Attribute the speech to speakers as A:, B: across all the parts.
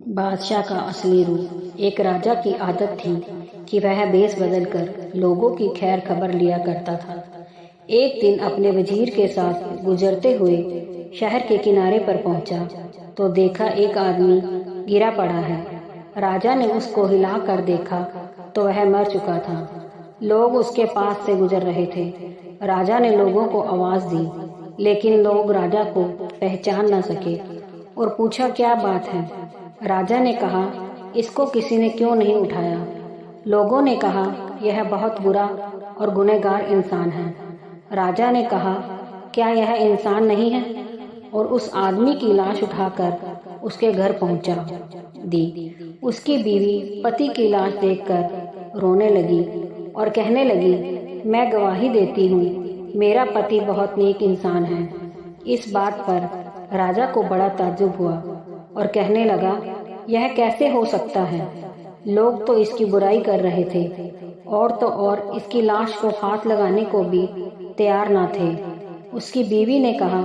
A: बादशाह का असली रूप। एक राजा की आदत थी कि वह भेष बदलकर लोगों की खैर खबर लिया करता था। एक दिन अपने वजीर के साथ गुजरते हुए शहर के किनारे पर पहुंचा तो देखा एक आदमी गिरा पड़ा है। राजा ने उसको हिला कर देखा तो वह मर चुका था। लोग उसके पास से गुजर रहे थे। राजा ने लोगों को आवाज दी, लेकिन लोग राजा को पहचान न सके और पूछा क्या बात है। राजा ने कहा, इसको किसी ने क्यों नहीं उठाया। लोगों ने कहा, यह बहुत बुरा और गुनहगार इंसान है। राजा ने कहा, क्या यह इंसान नहीं है? और उस आदमी की लाश उठाकर उसके घर पहुंचा दी। उसकी बीवी पति की लाश देखकर रोने लगी और कहने लगी, मैं गवाही देती हूँ, मेरा पति बहुत नेक इंसान है। इस बात पर राजा को बड़ा ताज्जुब हुआ और कहने लगा, यह कैसे हो सकता है? लोग तो इसकी बुराई कर रहे थे और तो और इसकी लाश को हाथ लगाने को भी तैयार ना थे। उसकी बीवी ने कहा,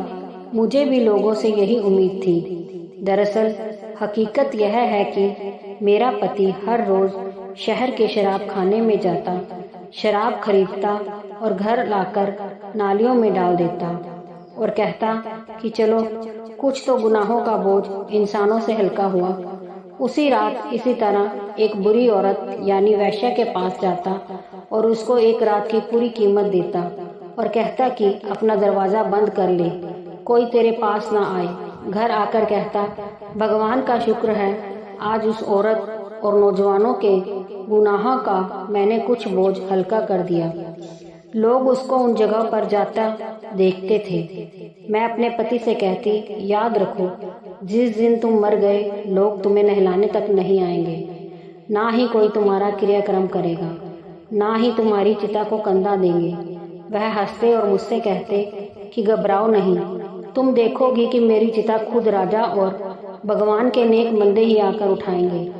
A: मुझे भी लोगों से यही उम्मीद थी। दरअसल हकीकत यह है कि मेरा पति हर रोज शहर के शराब खाने में जाता, शराब खरीदता और घर लाकर नालियों में डाल देता और कहता कि चलो कुछ तो गुनाहों का बोझ इंसानों से हल्का हुआ। उसी रात इसी तरह एक बुरी औरत यानी वैश्या के पास जाता और उसको एक रात की पूरी कीमत देता और कहता कि अपना दरवाजा बंद कर ले, कोई तेरे पास ना आए। घर आकर कहता, भगवान का शुक्र है आज उस औरत और नौजवानों के गुनाहों का मैंने कुछ बोझ हल्का कर दिया। लोग उसको उन जगह पर जाता देखते थे। मैं अपने पति से कहती, याद रखो, जिस दिन तुम मर गए लोग तुम्हें नहलाने तक नहीं आएंगे, ना ही कोई तुम्हारा क्रियाक्रम करेगा, ना ही तुम्हारी चिता को कंधा देंगे। वह हंसते और मुझसे कहते कि घबराओ नहीं, तुम देखोगी कि मेरी चिता खुद राजा और भगवान के नेक बंदे ही आकर उठाएंगे।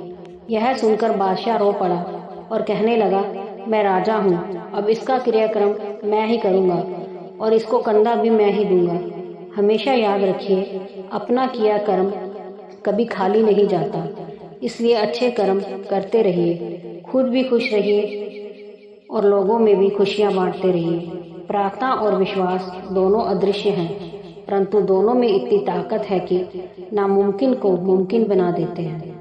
A: यह सुनकर बादशाह रो पड़ा और कहने लगा, मैं राजा हूँ, अब इसका क्रियाक्रम मैं ही करूँगा और इसको कंधा भी मैं ही दूंगा। हमेशा याद रखिए, अपना किया कर्म कभी खाली नहीं जाता, इसलिए अच्छे कर्म करते रहिए, खुद भी खुश रहिए और लोगों में भी खुशियाँ बांटते रहिए। प्रार्थना और विश्वास दोनों अदृश्य हैं, परंतु दोनों में इतनी ताकत है कि नामुमकिन को मुमकिन बना देते हैं।